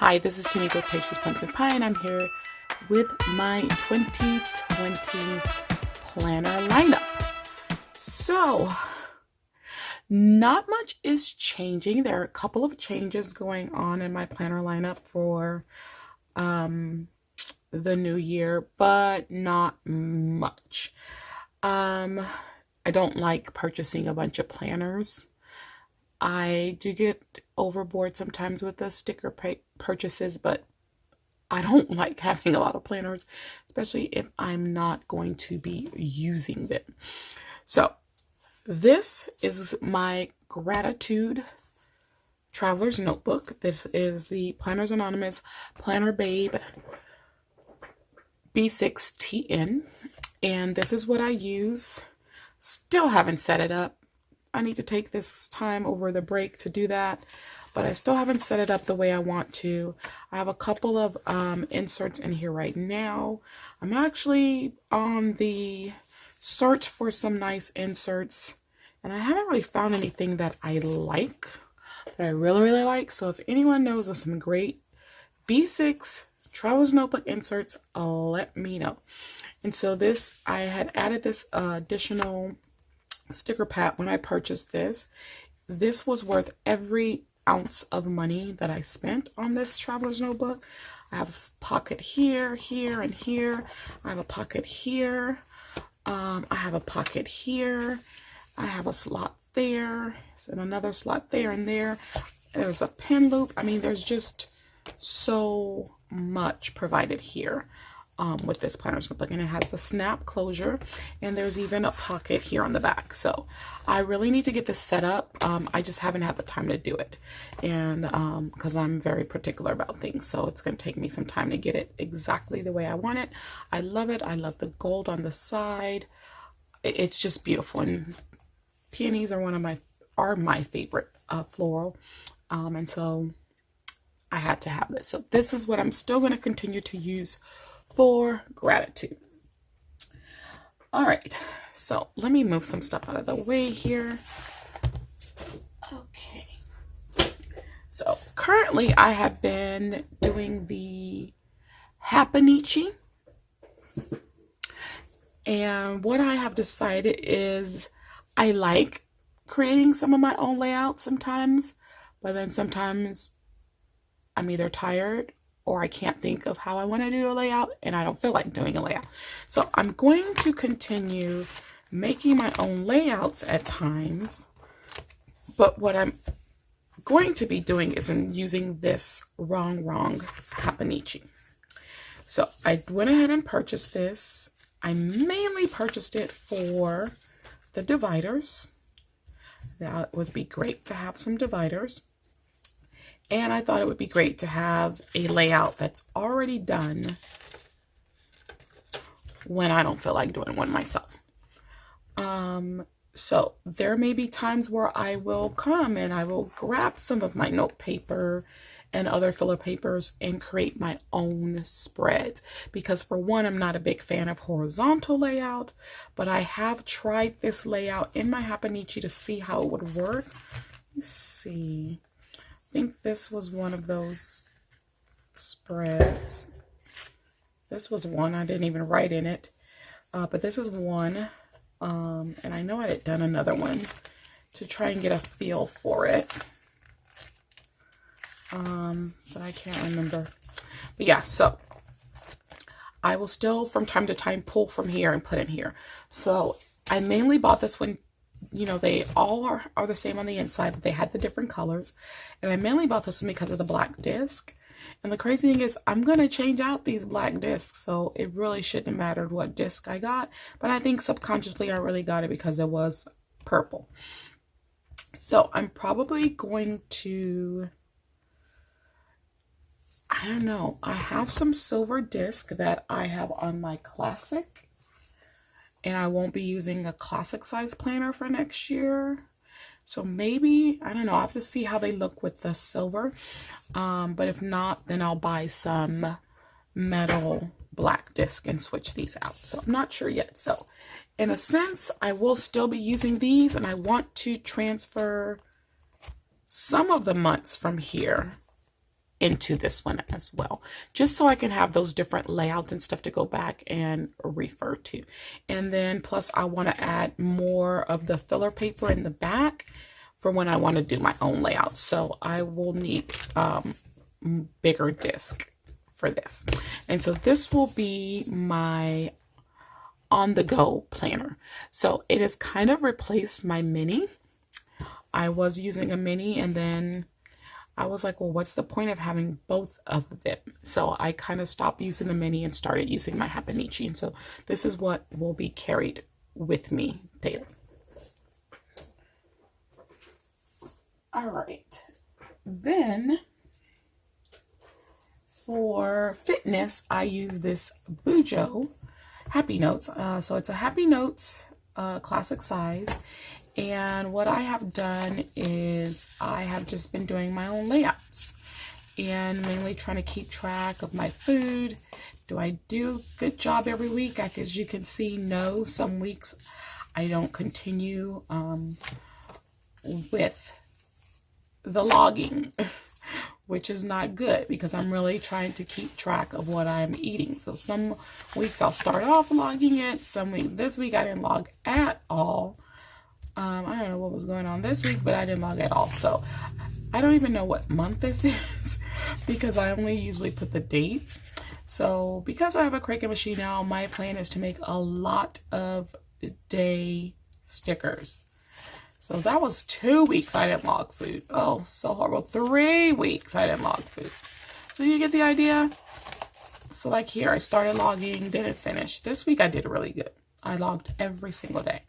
Hi, this is Tamika with Pastries, Plums, and Pie, and I'm here with my 2020 planner lineup. So, not much is changing. There are a couple of changes going on in my planner lineup for the new year, but not much. I don't like purchasing a bunch of planners. I do get overboard sometimes with the sticker purchases, but I don't like having a lot of planners, especially if I'm not going to be using them. So this is my gratitude traveler's notebook. This is the Planners Anonymous Planner Babe B6TN, and this is what I use. Still haven't set it up. I need to take this time over the break to do that, but I still haven't set it up the way I want to. I have a couple of inserts in here right now. I'm actually on the search for some inserts, and I haven't really found anything that I like, that I really like. So if anyone knows of some great B6 Traveler's Notebook inserts, let me know. And so this, I had added this additional sticker pad when I purchased this. This was worth every ounce of money that I spent on this traveler's notebook. I have a pocket here, here, and here. I have a pocket here. I have a pocket here. I have a slot there, and another slot there and there. There's a pen loop. I mean, there's just so much provided here. With this planner's notebook, and it has the snap closure, and there's even a pocket here on the back. So I really need to get this set up. I just haven't had the time to do it, and because I'm very particular about things, so it's going to take me some time to get it exactly the way I want it. I love it. I love the gold on the side. It's just beautiful, and peonies are my favorite floral, and so I had to have this. So this is what I'm still going to continue to use for gratitude. All right, so let me move some stuff out of the way here. Okay, so currently I have been doing the Hapanichi, and what I have decided is I like creating some of my own layouts sometimes, but then sometimes I'm either tired or I can't think of how I want to do a layout, and I don't feel like doing a layout. So I'm going to continue making my own layouts at times, but what I'm going to be doing is using this wrong Hapanichi. So I went ahead and purchased this. I mainly purchased it for the dividers. That would be great to have some dividers. And I thought it would be great to have a layout that's already done when I don't feel like doing one myself. So there may be times where I will come and I will grab some of my note paper and other filler papers and create my own spreads. Because for one, I'm not a big fan of horizontal layout, but I have tried this layout in my Hapanichi to see how it would work. Let's see. I think this was one of those spreads. This was one. I didn't even write in it. But this is one. And I know I had done another one to try and get a feel for it. But I can't remember. But yeah, so I will still from time to time pull from here and put in here. So I mainly bought this one. You know, they all are the same on the inside, but they had the different colors. And I mainly bought this one because of the black disc. And the crazy thing is, I'm going to change out these black discs, so it really shouldn't have mattered what disc I got. But I think subconsciously I really got it because it was purple. So I'm probably going to, I don't know, I have some silver disc that I have on my classic. And I won't be using a classic size planner for next year. So maybe, I don't know, I'll have to see how they look with the silver. But if not, then I'll buy some metal black disc and switch these out. So I'm not sure yet. So in a sense, I will still be using these, and I want to transfer some of the months from here into this one as well, just so I can have those different layouts and stuff to go back and refer to. And then plus I want to add more of the filler paper in the back for when I want to do my own layout. So I will need bigger disc for this. And so this will be my on-the-go planner. So it has kind of replaced my mini. I was using a mini, and then I was like, well, what's the point of having both of them? So I kind of stopped using the mini and started using my Haponichi. And so this is what will be carried with me daily. All right. Then for fitness, I use this Bujo Happy Notes. So it's a Happy Notes classic size. And what I have done is I have just been doing my own layouts and mainly trying to keep track of my food. Do I do a good job every week? As you can see, no. Some weeks I don't continue with the logging, which is not good because I'm really trying to keep track of what I'm eating. So some weeks I'll start off logging it. This week I didn't log at all. I don't know what was going on this week, but I didn't log at all. So I don't even know what month this is because I only usually put the dates. So because I have a Cricut machine now, my plan is to make a lot of day stickers. So that was 2 weeks I didn't log food. Oh, so horrible. 3 weeks I didn't log food. So you get the idea? So like here, I started logging, didn't finish. This week I did really good. I logged every single day.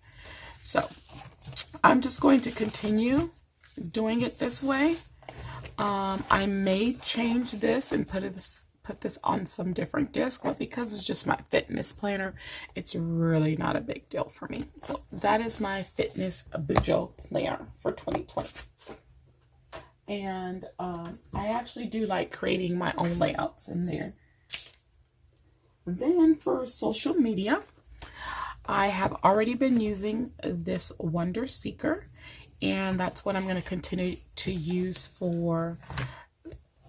So I'm just going to continue doing it this way. I may change this and put this on some different disc, but because it's just my fitness planner, it's really not a big deal for me. So that is my fitness Bujo planner for 2020. And I actually do like creating my own layouts in there. Then for social media, I have already been using this Wonder Seeker, and that's what I'm going to continue to use for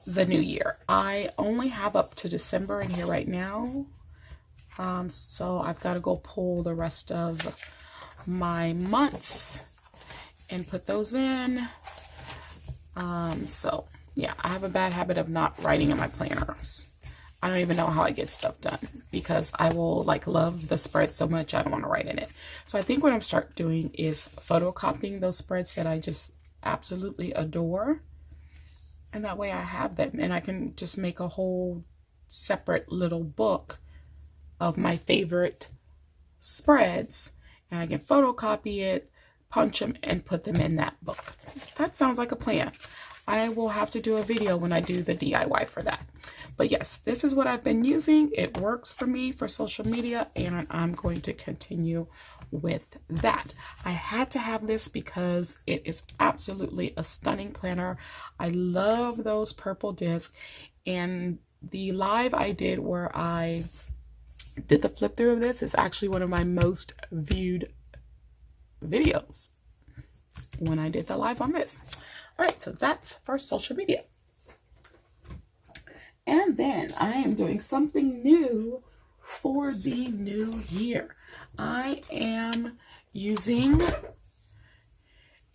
the new year. I only have up to December in here right now, so I've got to go pull the rest of my months and put those in. So yeah, I have a bad habit of not writing in my planners. I don't even know how I get stuff done because I will love the spread so much I don't want to write in it. So I think what I'm start doing is photocopying those spreads that I just absolutely adore. And that way I have them and I can just make a whole separate little book of my favorite spreads. And I can photocopy it, punch them, and put them in that book. That sounds like a plan. I will have to do a video when I do the DIY for that. But yes, this is what I've been using. It works for me for social media, and I'm going to continue with that. I had to have this because it is absolutely a stunning planner. I love those purple discs, and the live I did where I did the flip through of this is actually one of my most viewed videos when I did the live on this. All right, so that's for social media. And then I am doing something new for the new year. I am using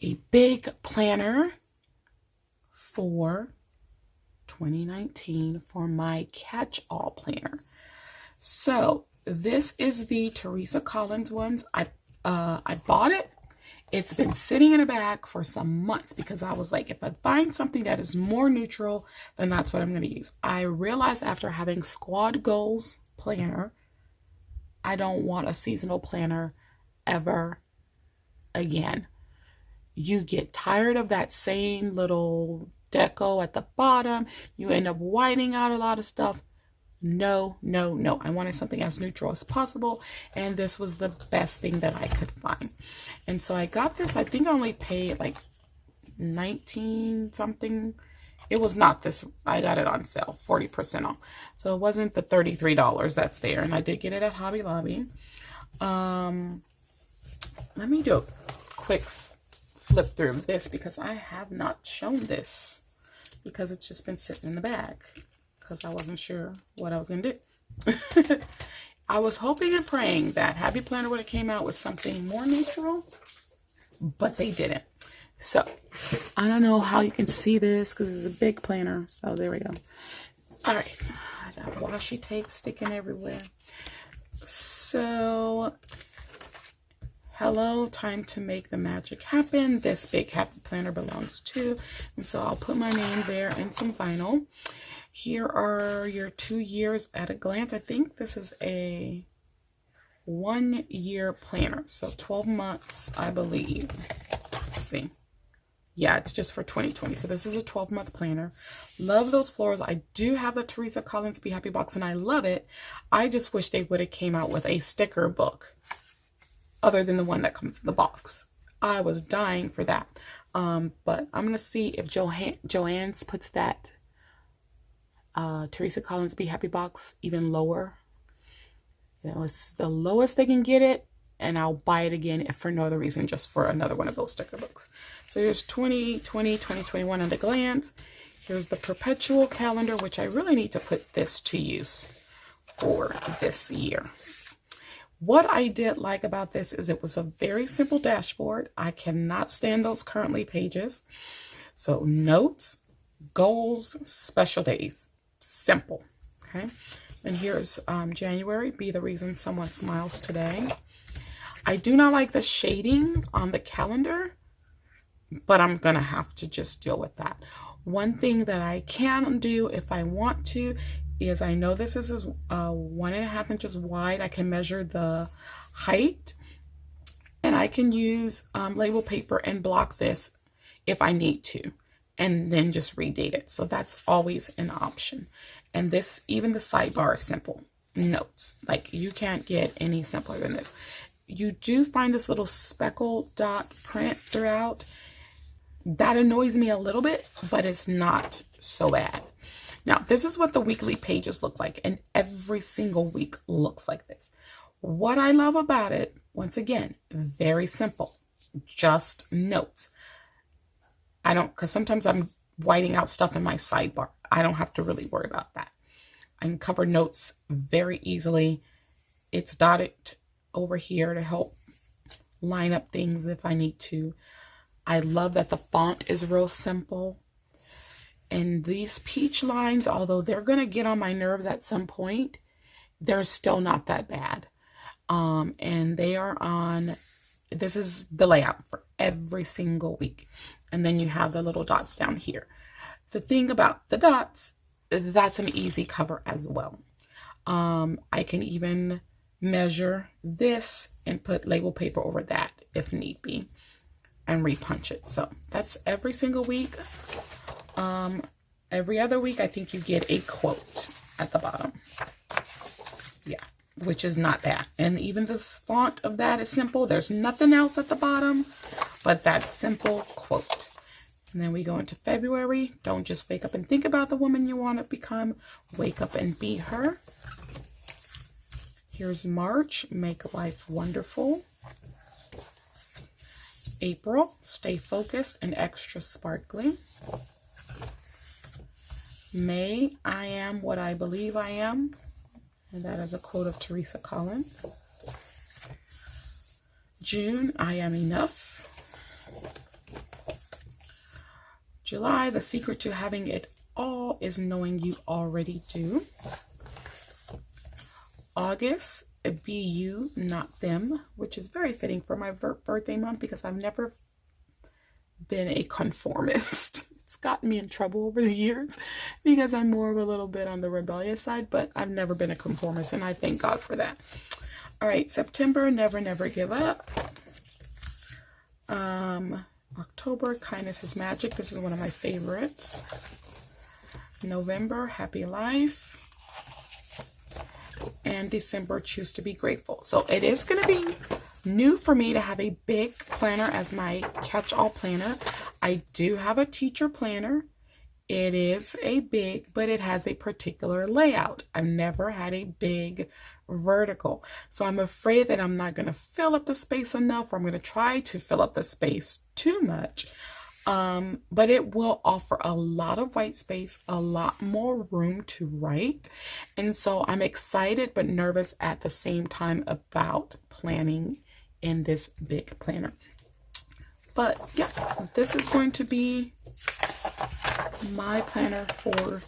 a big planner for 2019 for my catch-all planner. So this is the Teresa Collins ones. I bought it. It's been sitting in a bag for some months because I was like, if I find something that is more neutral, then that's what I'm going to use. I realized after having Squad Goals planner, I don't want a seasonal planner ever again. You get tired of that same little deco at the bottom. You end up whitening out a lot of stuff. No, no, no. I wanted something as neutral as possible, and this was the best thing that I could find. And so I got this. I think I only paid like 19 something. It was not this. I got it on sale, 40% off. So it wasn't the $33 that's there, and I did get it at Hobby Lobby. Let me do a quick flip through of this because I have not shown this because it's just been sitting in the bag because I wasn't sure what I was going to do. I was hoping and praying that Happy Planner would have came out with something more neutral, but they didn't. So I don't know how you can see this because it's a big planner. So there we go. All right. I got washi tape sticking everywhere. So hello, time to make the magic happen. This big happy planner belongs to. And so I'll put my name there and some vinyl. Here are your 2 years at a glance. I think this is a 1 year planner. So 12 months, I believe. Let's see. Yeah, it's just for 2020. So this is a 12-month planner. Love those florals. I do have the Teresa Collins Be Happy box and I love it. I just wish they would have came out with a sticker book other than the one that comes in the box. I was dying for that. But I'm going to see if Joann's puts that Teresa Collins Be Happy box even lower. You know, it's the lowest they can get it. And I'll buy it again if for no other reason, just for another one of those sticker books. So here's 2020, 2021 at a glance. Here's the perpetual calendar, which I really need to put this to use for this year. What I did like about this is it was a very simple dashboard. I cannot stand those currently pages. So notes, goals, special days, simple. Okay. And here's January, be the reason someone smiles today. I do not like the shading on the calendar, but I'm going to have to just deal with that. One thing that I can do if I want to is I know this is 1.5 inches wide. I can measure the height and I can use label paper and block this if I need to, and then just redate it. So that's always an option. And this, even the sidebar is simple. Notes, like you can't get any simpler than this. You do find this little speckle dot print throughout. That annoys me a little bit, but it's not so bad. Now, this is what the weekly pages look like, and every single week looks like this. What I love about it, once again, very simple, just notes. I don't, because sometimes I'm whiting out stuff in my sidebar. I don't have to really worry about that. I can cover notes very easily. It's dotted over here to help line up things if I need to. I love that the font is real simple. And these peach lines, although they're going to get on my nerves at some point, they're still not that bad. And they are on, this is the layout for every single week. And then you have the little dots down here. The thing about the dots, that's an easy cover as well. I can even measure this and put label paper over that if need be and repunch it. So that's every single week. Every other week I think you get a quote at the bottom. Yeah, which is not bad. And even the font of that is simple. There's nothing else at the bottom but that simple quote. And then we go into February. Don't just wake up and think about the woman you want to become. Wake up and be her. Here's March, make life wonderful. April, stay focused and extra sparkly. May, I am what I believe I am. And that is a quote of Teresa Collins. June, I am enough. July, the secret to having it all is knowing you already do. August, be you, not them, which is very fitting for my birthday month because I've never been a conformist. It's gotten me in trouble over the years because I'm more of a little bit on the rebellious side, but I've never been a conformist and I thank God for that. All right, September, never, never give up. October, kindness is magic. This is one of my favorites. November, happy life. And December, choose to be grateful. So it is going to be new for me to have a big planner as my catch-all planner. I do have a teacher planner. It is a big, but it has a particular layout. I've never had a big vertical. So I'm afraid that I'm not going to fill up the space enough, or I'm going to try to fill up the space too much. But it will offer a lot of white space, a lot more room to write. And so I'm excited but nervous at the same time about planning in this big planner. But yeah, this is going to be my planner for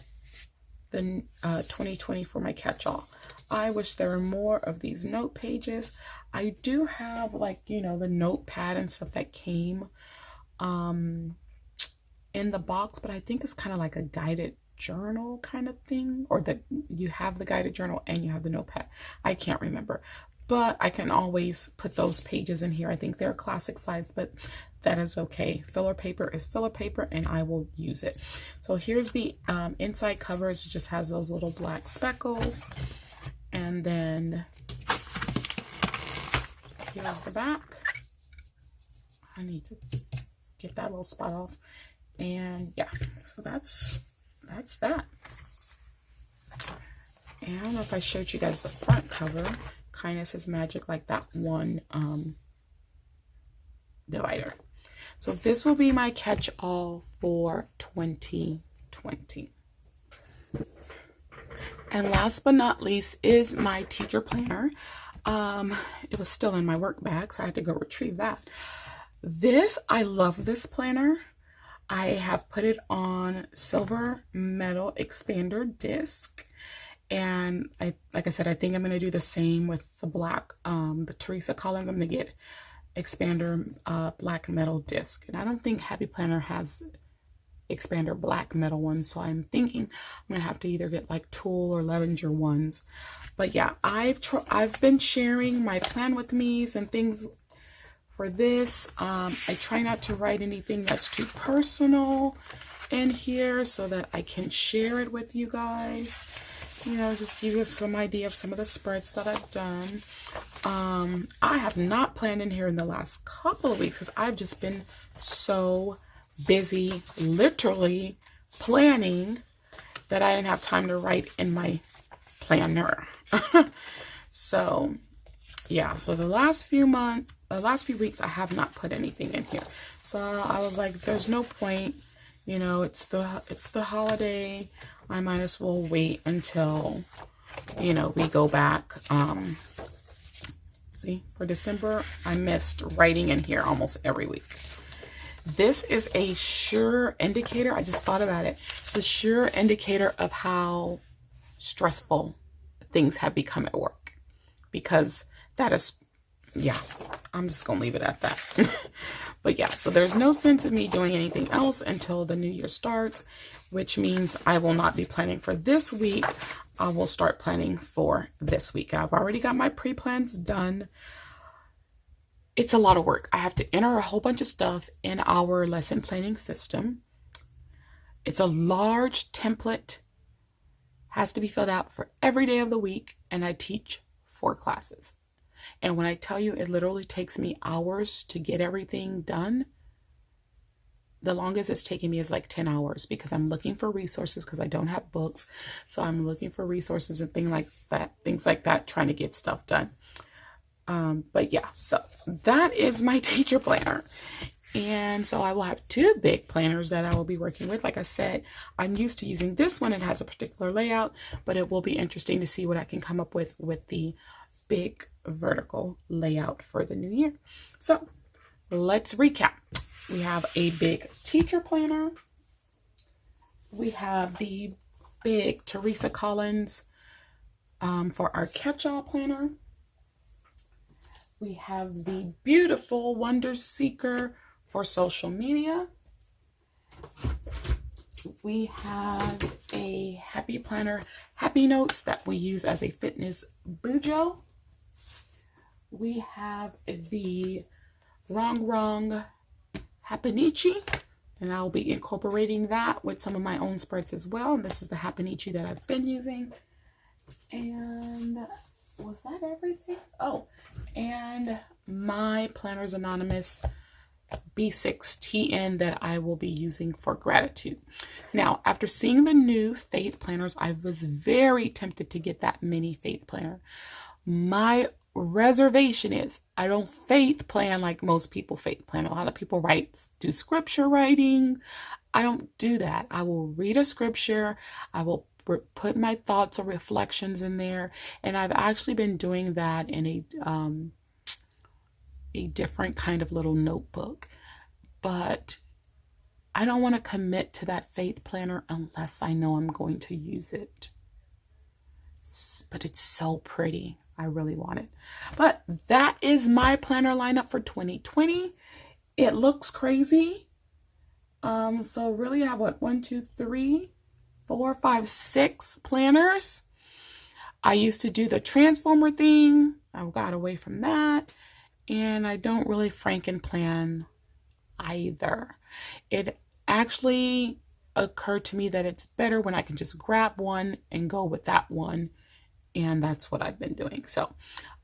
the 2020 for my catch-all. I wish there were more of these note pages. I do have, like, you know, the notepad and stuff that came in the box, but I think it's kind of like a guided journal kind of thing, or that you have the guided journal and you have the notepad. I can't remember, but I can always put those pages in here. I think they're classic size, but that is okay. Filler paper is filler paper and I will use it. So here's the inside cover. It just has those little black speckles. And then here's the back. I need to get that little spot off. And yeah, so that's that. And I don't know if I showed you guys the front cover. Kindness is Magic, like that one divider. So this will be my catch-all for 2020. And last but not least is my teacher planner. It was still in my work bag, so I had to go retrieve that. I love this planner. I have put it on silver metal expander disc. And like I said, I think I'm going to do the same with the black, the Teresa Collins. I'm going to get expander black metal disc. And I don't think Happy Planner has expander black metal ones, so I'm thinking I'm gonna have to either get like Tool or Levenger ones. But yeah, I've been sharing my plan with me's and things for this. I try not to write anything that's too personal in here so that I can share it with you guys, you know, just give you some idea of some of the spreads that I've done. I have not planned in here in the last couple of weeks because I've just been so busy literally planning that I didn't have time to write in my planner. So yeah, so the last few weeks I have not put anything in here. So I was like, there's no point, you know, it's the holiday. I might as well wait until, you know, we go back. See, for December I missed writing in here almost every week. This is a sure indicator. I just thought about it. It's a sure indicator of how stressful things have become at work, because that is, yeah, I'm just going to leave it at that. But yeah, so there's no sense in me doing anything else until the new year starts, which means I will not be planning for this week. I will start planning for this week. I've already got my pre-plans done. It's a lot of work. I have to enter a whole bunch of stuff in our lesson planning system. It's a large template, has to be filled out for every day of the week, and I teach 4 classes. And when I tell you it literally takes me hours to get everything done, the longest it's taken me is like 10 hours because I'm looking for resources because I don't have books. So I'm looking for resources and things like that, trying to get stuff done. But yeah, so that is my teacher planner. And so I will have 2 big planners that I will be working with. Like I said, I'm used to using this one. It has a particular layout, but it will be interesting to see what I can come up with the big vertical layout for the new year. So let's recap. We have a big teacher planner. We have the big Teresa Collins for our catch-all planner. We have the beautiful Wonder Seeker for social media. We have a Happy Planner Happy Notes that we use as a fitness bujo. We have the Wrong Happinichi, and I'll be incorporating that with some of my own spreads as well. And this is the Happinichi that I've been using. And was that everything? Oh, and my Planners Anonymous B6TN that I will be using for gratitude. Now, after seeing the new Faith planners, I was very tempted to get that mini Faith planner. My reservation is I don't faith plan like most people faith plan. A lot of people do scripture writing. I don't do that. I will read a scripture. I will put my thoughts or reflections in there. And I've actually been doing that in a different kind of little notebook. But I don't want to commit to that faith planner unless I know I'm going to use it. But it's so pretty. I really want it. But that is my planner lineup for 2020. It looks crazy. So really I have what, 1, 2, 3, 4, 5, 6 planners. I used to do the transformer thing. I got away from that. And I don't really Franken plan either. It actually occurred to me that it's better when I can just grab one and go with that one. And that's what I've been doing. So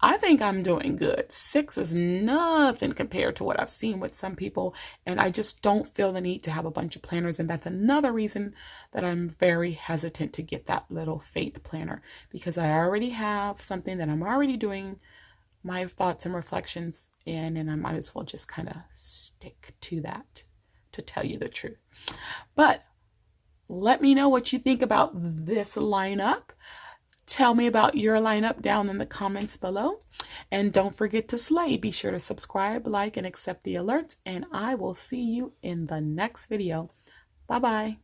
I think I'm doing good. 6 is nothing compared to what I've seen with some people. And I just don't feel the need to have a bunch of planners. And that's another reason that I'm very hesitant to get that little faith planner, because I already have something that I'm already doing my thoughts and reflections in, and I might as well just kind of stick to that, to tell you the truth. But let me know what you think about this lineup. Tell me about your lineup down in the comments below. And don't forget to slay. Be sure to subscribe, like, and accept the alerts. And I will see you in the next video. Bye-bye.